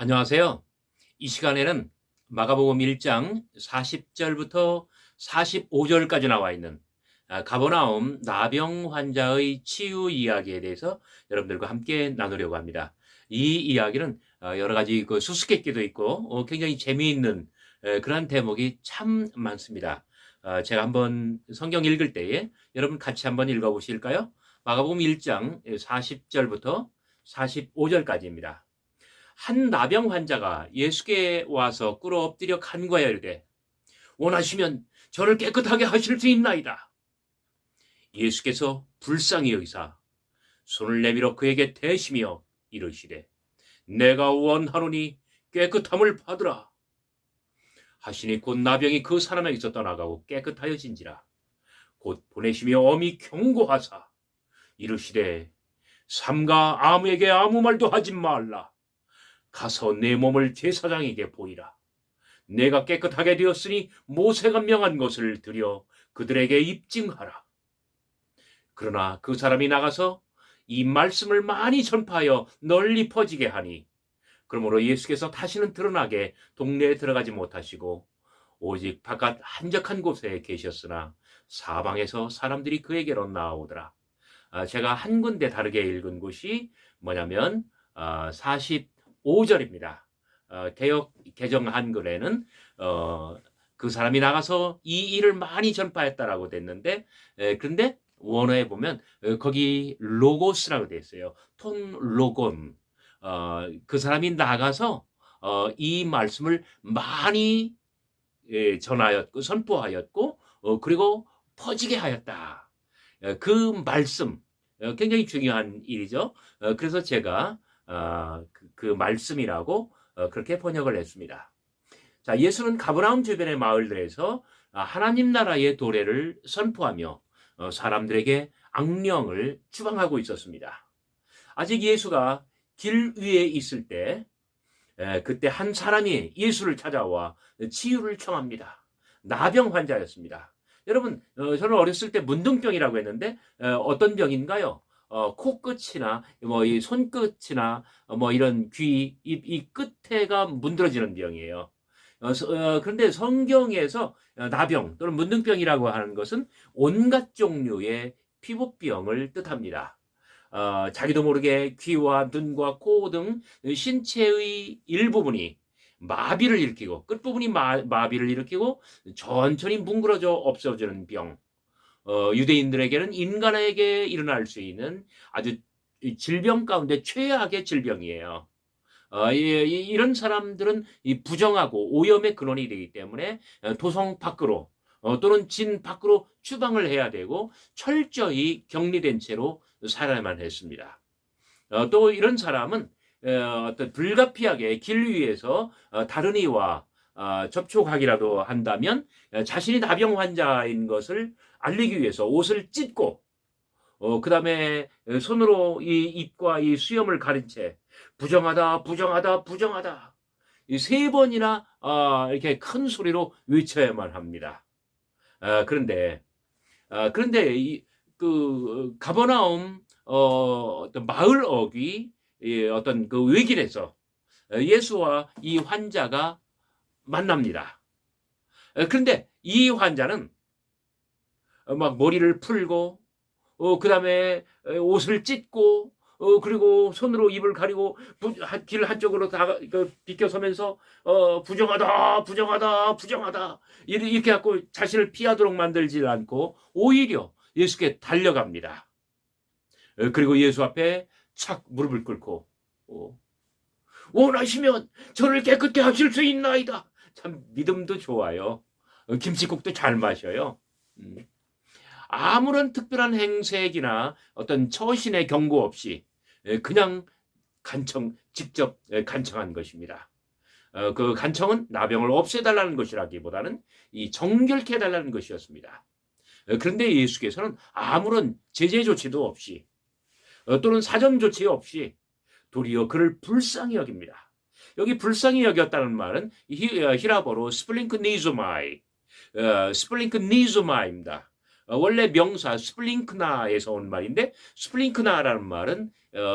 안녕하세요. 이 시간에는 마가복음 1장 40절부터 45절까지 나와 있는 가버나움 나병 환자의 치유 이야기에 대해서 여러분들과 함께 나누려고 합니다. 이 이야기는 여러 가지 수수께끼도 있고 굉장히 재미있는 그런 대목이 참 많습니다. 제가 한번 성경 읽을 때에 여러분 같이 한번 읽어보실까요? 마가복음 1장 40절부터 45절까지입니다. 한 나병 환자가 예수께 와서 꿇어 엎드려 간구하여 이르되 원하시면 저를 깨끗하게 하실 수 있나이다. 예수께서 불쌍히 여기사 손을 내밀어 그에게 대시며 이르시되 내가 원하노니 깨끗함을 받으라 하시니 곧 나병이 그 사람에게서 떠나가고 깨끗하여진지라. 곧 보내시며 엄히 경고하사 이르시되 삼가 아무에게 아무 말도 하지 말라. 가서 내 몸을 제사장에게 보이라. 내가 깨끗하게 되었으니 모세가 명한 것을 드려 그들에게 입증하라. 그러나 그 사람이 나가서 이 말씀을 많이 전파하여 널리 퍼지게 하니 그러므로 예수께서 다시는 드러나게 동네에 들어가지 못하시고 오직 바깥 한적한 곳에 계셨으나 사방에서 사람들이 그에게로 나오더라. 제가 한 군데 다르게 읽은 곳이 뭐냐면 45절입니다. 개역 개정 한글에는 그 사람이 나가서 이 일을 많이 전파했다라고 됐는데 그런데 원어에 보면 거기 로고스라고 되어 있어요. 톤 로곤. 그 사람이 나가서 이 말씀을 많이 전하였고 선포하였고 그리고 퍼지게 하였다. 그 말씀 굉장히 중요한 일이죠. 그래서 제가 그 말씀이라고 그렇게 번역을 했습니다. 자, 예수는 가버나움 주변의 마을들에서 하나님 나라의 도래를 선포하며 사람들에게 악령을 추방하고 있었습니다. 아직 예수가 길 위에 있을 때 그때 한 사람이 예수를 찾아와 치유를 청합니다. 나병 환자였습니다. 여러분, 저는 어렸을 때 문둥병이라고 했는데 어떤 병인가요? 코끝이나 이 손끝이나 이런 귀, 입, 이 끝에가 문드러지는 병이에요. 그런데 성경에서 나병 또는 문둥병이라고 하는 것은 온갖 종류의 피부병을 뜻합니다. 자기도 모르게 귀와 눈과 코 등 신체의 일부분이 마비를 일으키고 끝부분이 마비를 일으키고 천천히 뭉그러져 없어지는 병. 유대인들에게는 인간에게 일어날 수 있는 아주 질병 가운데 최악의 질병이에요. 이런 사람들은 부정하고 오염의 근원이 되기 때문에 도성 밖으로 또는 진 밖으로 추방을 해야 되고 철저히 격리된 채로 살아야만 했습니다. 또 이런 사람은 어떤 불가피하게 길 위에서 다른 이와 접촉하기라도 한다면 자신이 나병 환자인 것을 알리기 위해서 옷을 찢고 그 다음에 손으로 이 입과 이 수염을 가린 채 부정하다, 부정하다, 부정하다 이 세 번이나 이렇게 큰 소리로 외쳐야만 합니다. 그런데 그 가버나움 어떤 마을 어귀 어떤 그 외길에서 예수와 이 환자가 만납니다. 그런데 이 환자는 막 머리를 풀고 그 다음에 옷을 찢고 그리고 손으로 입을 가리고 길 한쪽으로 비껴서면서 부정하다, 부정하다, 부정하다 이렇게 갖고 자신을 피하도록 만들지 않고 오히려 예수께 달려갑니다. 그리고 예수 앞에 착 무릎을 꿇고 원하시면 저를 깨끗게 하실 수 있나이다. 참 믿음도 좋아요. 김치국도 잘 마셔요. 아무런 특별한 행색이나 어떤 처신의 경고 없이 그냥 직접 간청한 것입니다. 그 간청은 나병을 없애달라는 것이라기보다는 이 정결케 해달라는 것이었습니다. 그런데 예수께서는 아무런 제재 조치도 없이 또는 사전 조치 없이 도리어 그를 불쌍히 여깁니다. 여기 불쌍히 여겼다는 말은 히라보로 스플링크니즈마입니다. 원래 명사 스플링크나에서 온 말인데 스플링크나라는 말은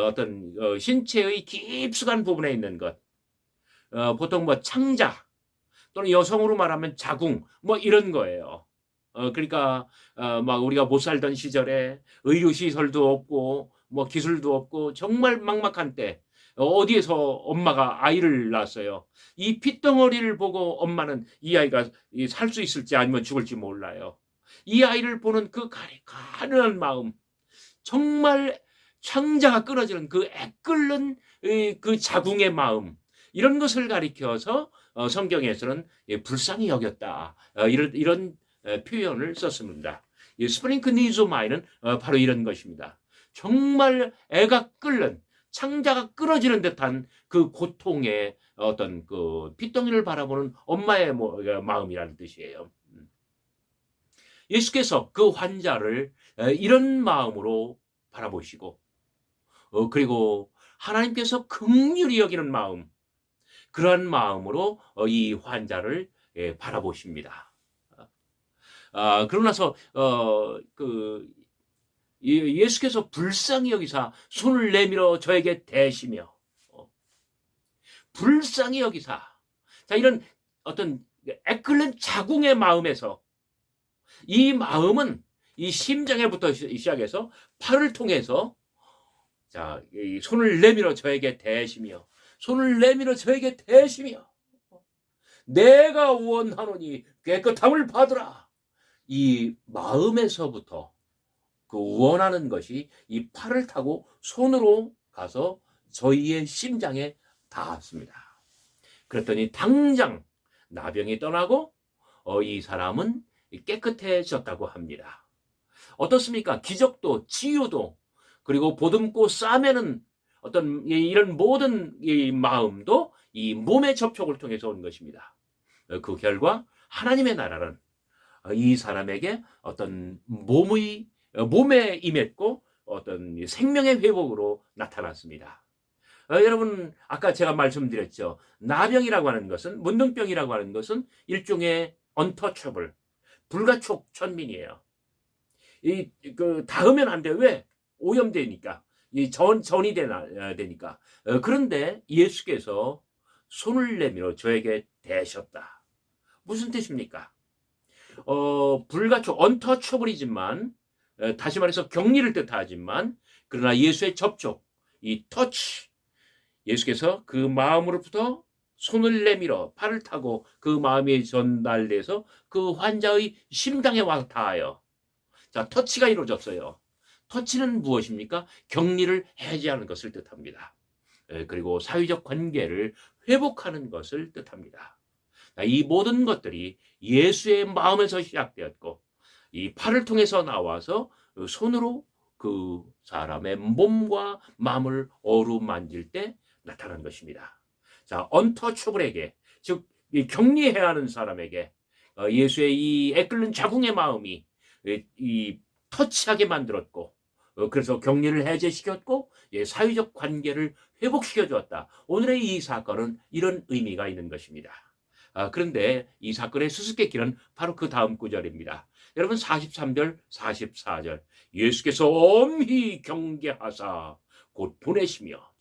어떤 신체의 깊숙한 부분에 있는 것 보통 뭐 창자 또는 여성으로 말하면 자궁 뭐 이런 거예요. 그러니까 막 우리가 못 살던 시절에 의료 시설도 없고 뭐 기술도 없고 정말 막막한 때 어디에서 엄마가 아이를 낳았어요. 이 핏덩어리를 보고 엄마는 이 아이가 살 수 있을지 아니면 죽을지 몰라요. 이 아이를 보는 그 가련한 마음, 정말 창자가 끊어지는 그 애끓는 그 자궁의 마음, 이런 것을 가리켜서 성경에서는 불쌍히 여겼다, 이런 표현을 썼습니다. 이 스프링크니조마이는 바로 이런 것입니다. 정말 애가 끓는, 창자가 끊어지는 듯한 그 고통의 어떤 그 핏덩이를 바라보는 엄마의 마음이라는 뜻이에요. 예수께서 그 환자를 이런 마음으로 바라보시고, 그리고 하나님께서 긍휼히 여기는 마음, 그런 마음으로 이 환자를 바라보십니다. 그러고 나서 예수께서 불쌍히 여기사 손을 내밀어 저에게 대시며, 불쌍히 여기사, 자, 이런 어떤 애끓는 자궁의 마음에서, 이 마음은 이 심장에부터 시작해서 팔을 통해서, 자, 이 손을 내밀어 저에게 대시며, 손을 내밀어 저에게 대시며, 내가 원하노니 깨끗함을 받으라. 이 마음에서부터 그 원하는 것이 이 팔을 타고 손으로 가서 저희의 심장에 닿았습니다. 그랬더니 당장 나병이 떠나고 이 사람은 깨끗해졌다고 합니다. 어떻습니까? 기적도 치유도, 그리고 보듬고 싸매는 어떤 이런 모든 이 마음도 이 몸의 접촉을 통해서 온 것입니다. 그 결과 하나님의 나라는 이 사람에게 어떤 몸에 임했고 어떤 생명의 회복으로 나타났습니다. 여러분, 아까 제가 말씀드렸죠. 나병이라고 하는 것은, 문둥병이라고 하는 것은 일종의 untouchable, 불가촉 천민이에요. 닿으면 안 돼. 왜? 오염되니까. 전이 되니까. 그런데 예수께서 손을 내밀어 저에게 대셨다. 무슨 뜻입니까? 불가촉, untouchable이지만, 다시 말해서 격리를 뜻하지만, 그러나 예수의 접촉, 이 터치, 예수께서 그 마음으로부터 손을 내밀어 팔을 타고 그 마음이 전달돼서 그 환자의 심장에 와서 닿아요. 자, 터치가 이루어졌어요. 터치는 무엇입니까? 격리를 해제하는 것을 뜻합니다. 그리고 사회적 관계를 회복하는 것을 뜻합니다. 이 모든 것들이 예수의 마음에서 시작되었고, 이 팔을 통해서 나와서 손으로 그 사람의 몸과 마음을 어루만질 때 나타난 것입니다. 자, untouchable에게, 즉 격리해야 하는 사람에게 예수의 이 애끓는 자궁의 마음이 이 터치하게 만들었고, 그래서 격리를 해제시켰고, 사회적 관계를 회복시켜 주었다. 오늘의 이 사건은 이런 의미가 있는 것입니다. 그런데 이 사건의 수수께끼는 바로 그 다음 구절입니다. 여러분, 43절, 44절. 예수께서 엄히 경계하사 곧 보내시며,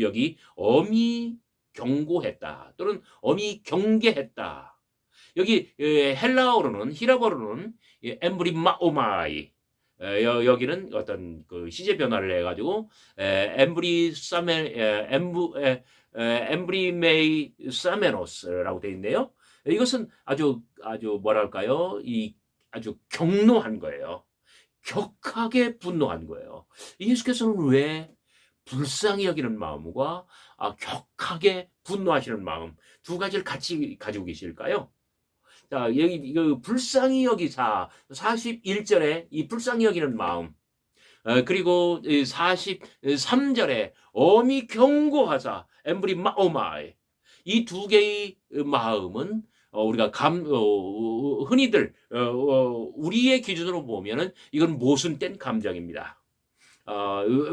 여기 엄히 경고했다 또는 엄히 경계했다. 여기 헬라어로는, 히라버로는 엠브리마오마이, 여기는 어떤 그 시제 변화를 해가지고 엠브리메이 사메노스라고 되어 있네요. 이것은 아주 뭐랄까요? 아주 격노한 거예요. 격하게 분노한 거예요. 예수께서는 왜 불쌍히 여기는 마음과 격하게 분노하시는 마음, 두 가지를 같이 가지고 계실까요? 자, 여기 불쌍히 여기사 41절에 이 불쌍히 여기는 마음, 그리고 43절에 엄히 경고하사 엠브리 마오마이, 이 두 개의 마음은 우리가 흔히들 우리의 기준으로 보면은 이건 모순된 감정입니다.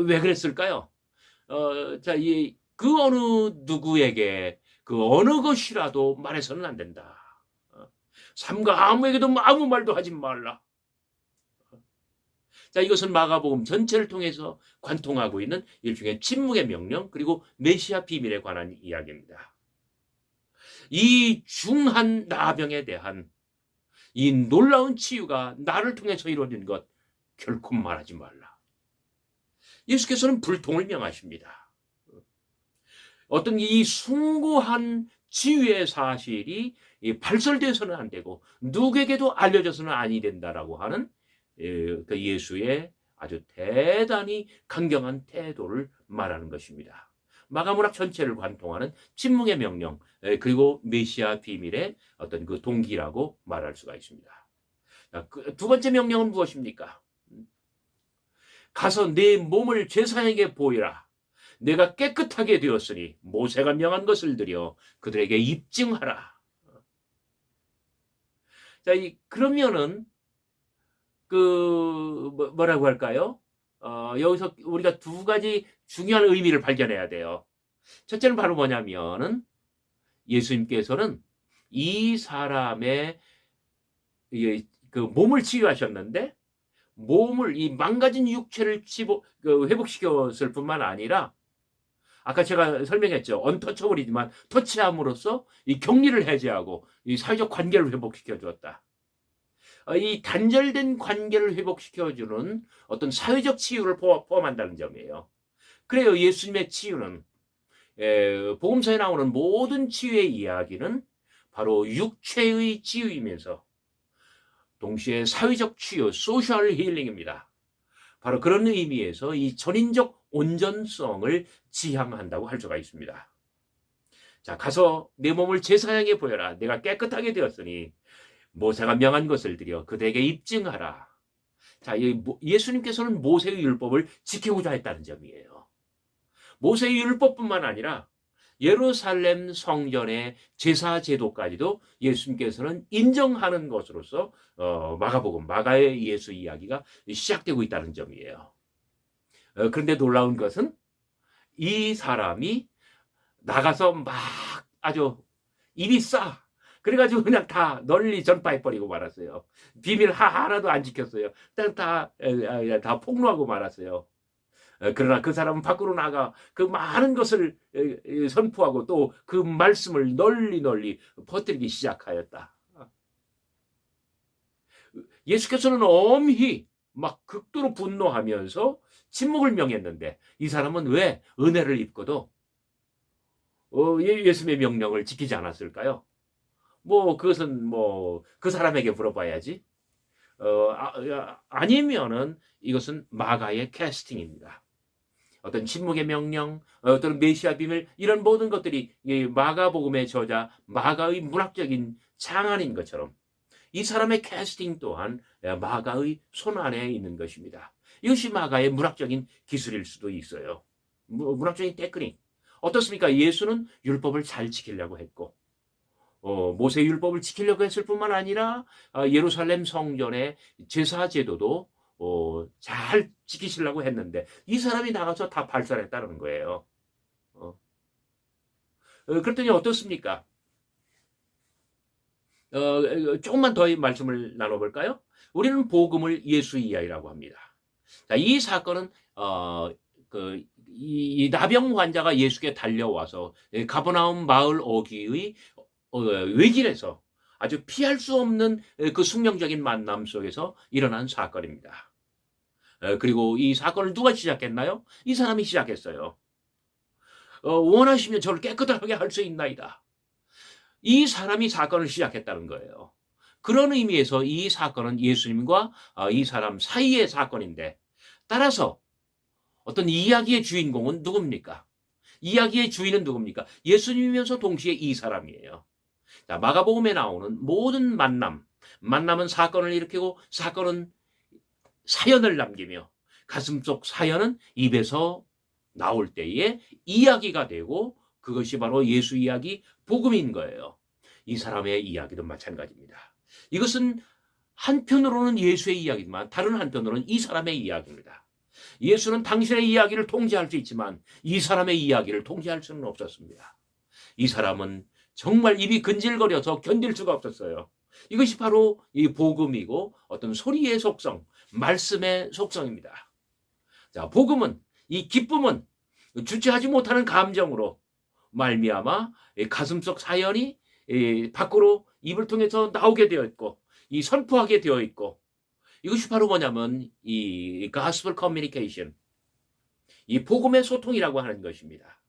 왜 그랬을까요? 자, 그 어느 누구에게 그 어느 것이라도 말해서는 안 된다. 삼가 아무에게도 아무 말도 하지 말라. 자, 이것은 마가복음 전체를 통해서 관통하고 있는 일종의 침묵의 명령, 그리고 메시아 비밀에 관한 이야기입니다. 이 중한 나병에 대한 이 놀라운 치유가 나를 통해서 이루어진 것 결코 말하지 말라. 예수께서는 불통을 명하십니다. 어떤 이 숭고한 치유의 사실이 발설돼서는 안 되고 누구에게도 알려져서는 아니 된다라고 하는 그 예수의 아주 대단히 강경한 태도를 말하는 것입니다. 마가문학 전체를 관통하는 침묵의 명령, 그리고 메시아 비밀의 어떤 그 동기라고 말할 수가 있습니다. 두 번째 명령은 무엇입니까? 가서 내 몸을 제사장에게 보이라. 내가 깨끗하게 되었으니 모세가 명한 것을 드려 그들에게 입증하라. 자, 그러면은 뭐라고 할까요? 여기서 우리가 두 가지 중요한 의미를 발견해야 돼요. 첫째는 바로 뭐냐면은 예수님께서는 이 사람의 그 몸을 치유하셨는데 이 망가진 육체를 회복시켰을 뿐만 아니라 아까 제가 설명했죠. 언터처블이지만 터치함으로써 이 격리를 해제하고 이 사회적 관계를 회복시켜 주었다. 이 단절된 관계를 회복시켜주는 어떤 사회적 치유를 포함한다는 점이에요. 그래요. 예수님의 치유는 복음서에 나오는 모든 치유의 이야기는 바로 육체의 치유이면서 동시에 사회적 치유, 소셜 힐링입니다. 바로 그런 의미에서 이 전인적 온전성을 지향한다고 할 수가 있습니다. 자, 가서 내 몸을 제사장에게 보여라. 내가 깨끗하게 되었으니 모세가 명한 것을 드려 그들에게 입증하라. 자, 예수님께서는 모세의 율법을 지키고자 했다는 점이에요. 모세의 율법뿐만 아니라 예루살렘 성전의 제사 제도까지도 예수님께서는 인정하는 것으로서 마가복음, 마가의 예수 이야기가 시작되고 있다는 점이에요. 그런데 놀라운 것은 이 사람이 나가서 막 아주 입이 싸. 그래가지고 그냥 다 널리 전파해버리고 말았어요. 비밀 하나도 안 지켰어요. 다 폭로하고 말았어요. 그러나 그 사람은 밖으로 나가 그 많은 것을 선포하고 또 그 말씀을 널리 퍼뜨리기 시작하였다. 예수께서는 엄히 막 극도로 분노하면서 침묵을 명했는데 이 사람은 왜 은혜를 입고도 예수님의 명령을 지키지 않았을까요? 그것은 그 사람에게 물어봐야지. 아니면은 이것은 마가의 캐스팅입니다. 어떤 침묵의 명령, 어떤 메시아 비밀, 이런 모든 것들이 마가복음의 저자 마가의 문학적인 창안인 것처럼 이 사람의 캐스팅 또한 마가의 손안에 있는 것입니다. 이것이 마가의 문학적인 기술일 수도 있어요. 문학적인 테크닉. 어떻습니까? 예수는 율법을 잘 지키려고 했고 모세 율법을 지키려고 했을 뿐만 아니라 예루살렘 성전의 제사 제도도 잘 지키시려고 했는데 이 사람이 나가서 다 발설했다는 거예요. 그랬더니 어떻습니까? 조금만 더 말씀을 나눠볼까요? 우리는 복음을 예수 이야기라고 합니다. 자, 이 사건은 이 나병 환자가 예수께 달려와서 가버나움 마을 어귀의 외길에서 아주 피할 수 없는 그 숙명적인 만남 속에서 일어난 사건입니다. 그리고 이 사건을 누가 시작했나요? 이 사람이 시작했어요. 원하시면 저를 깨끗하게 할 수 있나이다. 이 사람이 사건을 시작했다는 거예요. 그런 의미에서 이 사건은 예수님과 이 사람 사이의 사건인데 따라서 어떤 이야기의 주인공은 누굽니까? 이야기의 주인은 누굽니까? 예수님이면서 동시에 이 사람이에요. 자, 마가복음에 나오는 모든 만남은 사건을 일으키고 사건은 사연을 남기며 가슴속 사연은 입에서 나올 때에 이야기가 되고 그것이 바로 예수 이야기 복음인 거예요. 이 사람의 이야기도 마찬가지입니다. 이것은 한편으로는 예수의 이야기지만 다른 한편으로는 이 사람의 이야기입니다. 예수는 당신의 이야기를 통제할 수 있지만 이 사람의 이야기를 통제할 수는 없었습니다. 이 사람은 정말 입이 근질거려서 견딜 수가 없었어요. 이것이 바로 이 복음이고 어떤 소리의 속성, 말씀의 속성입니다. 자, 복음은 이 기쁨은 주체하지 못하는 감정으로 말미암아 가슴속 사연이 밖으로 입을 통해서 나오게 되어 있고 이 선포하게 되어 있고 이것이 바로 뭐냐면 이 gospel communication, 이 복음의 소통이라고 하는 것입니다.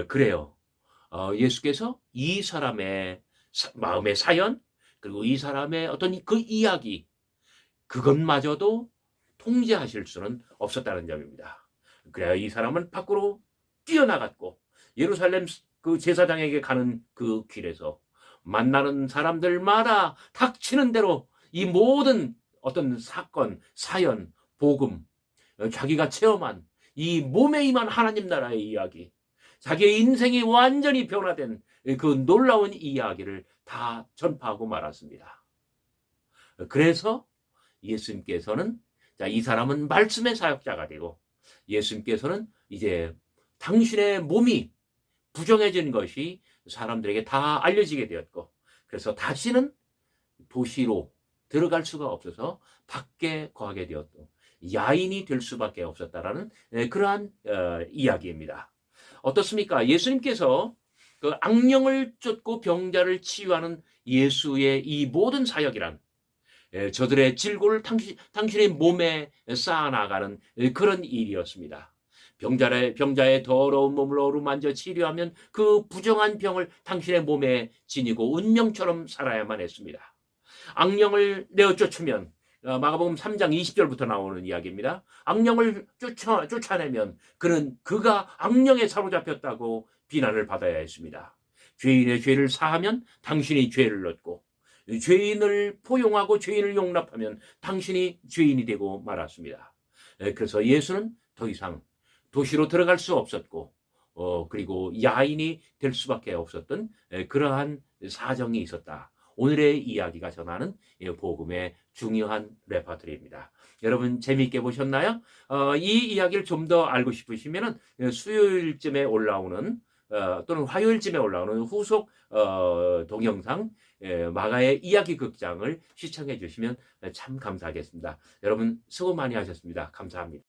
그래요. 예수께서 이 사람의 마음의 사연 그리고 이 사람의 어떤 그 이야기 그것마저도 통제하실 수는 없었다는 점입니다. 그래야 이 사람은 밖으로 뛰어나갔고 예루살렘 그 제사장에게 가는 그 길에서 만나는 사람들마다 닥치는 대로 이 모든 어떤 사건, 사연, 복음, 자기가 체험한 이 몸에 임한 하나님 나라의 이야기, 자기의 인생이 완전히 변화된 그 놀라운 이야기를 다 전파하고 말았습니다. 그래서 예수님께서는 이 사람은 말씀의 사역자가 되고 예수님께서는 이제 당신의 몸이 부정해진 것이 사람들에게 다 알려지게 되었고 그래서 다시는 도시로 들어갈 수가 없어서 밖에 거하게 되었고 야인이 될 수밖에 없었다라는 그러한 이야기입니다. 어떻습니까? 예수님께서 그 악령을 쫓고 병자를 치유하는 예수의 이 모든 사역이란 저들의 질고를 당신의 몸에 쌓아나가는 그런 일이었습니다. 병자의 더러운 몸을 어루만져 치료하면 그 부정한 병을 당신의 몸에 지니고 운명처럼 살아야만 했습니다. 악령을 내어 쫓으면 마가복음 3장 20절부터 나오는 이야기입니다. 악령을 쫓아내면 그가 악령에 사로잡혔다고 비난을 받아야 했습니다. 죄인의 죄를 사하면 당신이 죄를 얻고 죄인을 포용하고 죄인을 용납하면 당신이 죄인이 되고 말았습니다. 그래서 예수는 더 이상 도시로 들어갈 수 없었고 그리고 야인이 될 수밖에 없었던 그러한 사정이 있었다. 오늘의 이야기가 전하는 복음의 중요한 레퍼토리입니다. 여러분 재미있게 보셨나요? 이 이야기를 좀 더 알고 싶으시면 수요일쯤에 올라오는 또는 화요일쯤에 올라오는 후속 동영상 마가의 이야기 극장을 시청해 주시면 참 감사하겠습니다. 여러분 수고 많이 하셨습니다. 감사합니다.